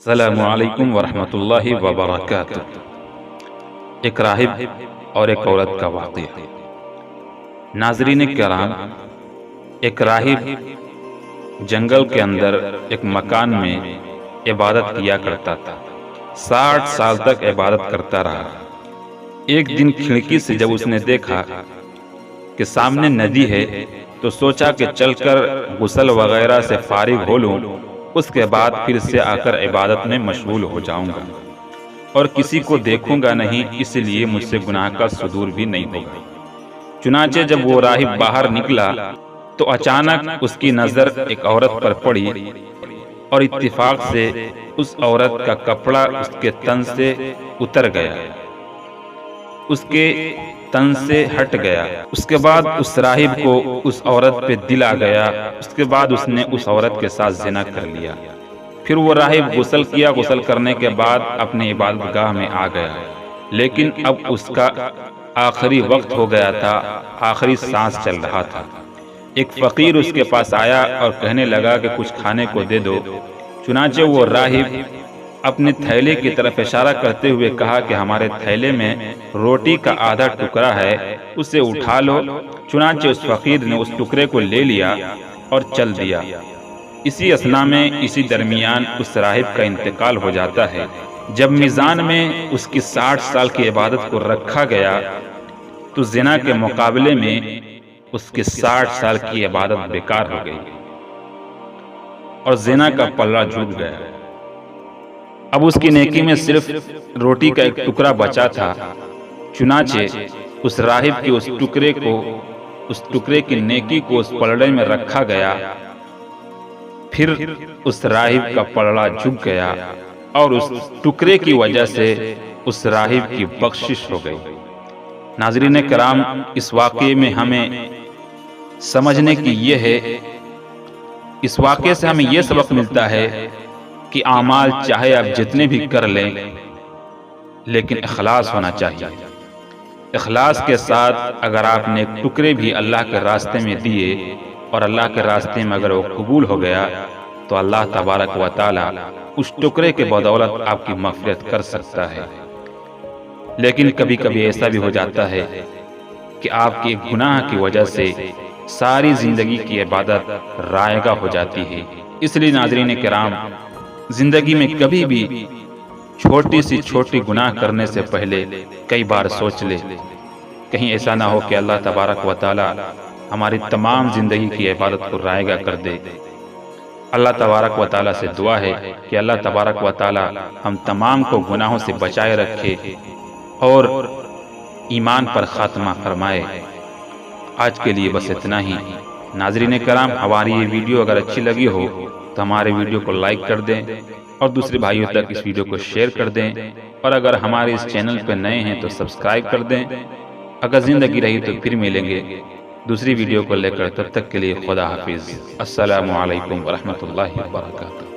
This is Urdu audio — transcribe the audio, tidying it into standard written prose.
السلام علیکم ورحمۃ اللہ وبرکاتہ۔ ایک راہب اور ایک عورت کا واقعہ۔ ناظرین کرام، ایک راہب جنگل کے اندر ایک مکان میں عبادت کیا کرتا تھا۔ 60 سال تک عبادت کرتا رہا۔ ایک دن کھڑکی سے جب اس نے دیکھا کہ سامنے ندی ہے تو سوچا کہ چل کر غسل وغیرہ سے فارغ ہو لوں، اس کے بعد پھر سے آ کر عبادت میں مشغول ہو جاؤں گا اور کسی کو دیکھوں گا نہیں، اس لیے مجھ سے گناہ کا صدور بھی نہیں ہوگا۔ چنانچہ جب وہ راہب باہر نکلا تو اچانک اس کی نظر ایک عورت پر پڑی اور اتفاق سے اس عورت کا کپڑا اس کے تن سے اتر گیا، اس کے تن سے ہٹ گیا۔ اس کے بعد اس راہب کو اس عورت پہ دل آ گیا۔ اس کے بعد اس نے اس عورت کے ساتھ زنا کر لیا۔ پھر وہ راہب غسل کیا، غسل کرنے کے بعد اپنی عبادت گاہ میں آ گیا، لیکن اب اس کا آخری وقت ہو گیا تھا، آخری سانس چل رہا تھا۔ ایک فقیر اس کے پاس آیا اور کہنے لگا کہ کچھ کھانے کو دے دو۔ چنانچہ وہ راہب اپنے تھیلے کی طرف اشارہ کرتے ہوئے کہا کہ ہمارے تھیلے میں روٹی کا آدھا ٹکڑا ہے، اسے اٹھا لو۔ چنانچہ اس فقیر نے اس ٹکڑے کو لے لیا اور چل دیا۔ اسی اثنا میں، اسی درمیان اس راہب کا انتقال ہو جاتا ہے۔ جب میزان میں اس کی 60 سال کی عبادت کو رکھا گیا تو زنا کے مقابلے میں اس کی 60 سال کی عبادت بیکار ہو گئی اور زنا کا پلڑا جھک گیا۔ اب اس کی نیکی میں صرف روٹی کا ایک ٹکڑا بچا تھا۔ چنانچہ اس راہب کے اس ٹکڑے کی نیکی کو اس پلڑے میں رکھا گیا۔ پھر اس راہب کا پلڑا جھک گیا اور اس ٹکڑے کی وجہ سے اس راہب کی بخشش ہو گئی۔ ناظرین کرام، اس واقعے میں ہمیں سمجھنے کی یہ ہے، اس واقعے سے ہمیں یہ سبق ملتا ہے کہ اعمال چاہے آپ جتنے بھی کر لیں لیکن اخلاص ہونا چاہیے۔ اخلاص کے ساتھ اگر آپ نے ایک ٹکڑے بھی اللہ کے راستے میں دیے اور اللہ کے راستے میں اگر وہ قبول ہو گیا تو اللہ تبارک و تعالی اس ٹکڑے کے بدولت آپ کی مغفرت کر سکتا ہے۔ لیکن کبھی کبھی ایسا بھی ہو جاتا ہے کہ آپ کی ایک گناہ کی وجہ سے ساری زندگی کی عبادت رائگاں ہو جاتی ہے۔ اس لیے ناظرین کرام، زندگی میں کبھی بھی چھوٹی سی چھوٹی گناہ کرنے سے پہلے کئی بار سوچ لے، کہیں ایسا نہ ہو کہ اللہ تبارک و تعالی ہماری تمام زندگی کی عبادت کو رائگاں کر دے۔ اللہ تبارک و تعالی سے دعا ہے کہ اللہ تبارک و تعالی ہم تمام کو گناہوں سے بچائے رکھے اور ایمان پر خاتمہ فرمائے۔ آج کے لیے بس اتنا ہی۔ ناظرین کرام، ہماری یہ ویڈیو اگر اچھی لگی ہو تو ہمارے ویڈیو کو لائک کر دیں اور دوسرے بھائیوں تک اس ویڈیو کو شیئر کر دیں، اور اگر ہمارے اس چینل پہ نئے ہیں تو سبسکرائب کر دیں۔ اگر زندگی رہی تو پھر ملیں گے دوسری ویڈیو کو لے کر، تب تک کے لیے خدا حافظ۔ السلام علیکم ورحمۃ اللہ وبرکاتہ۔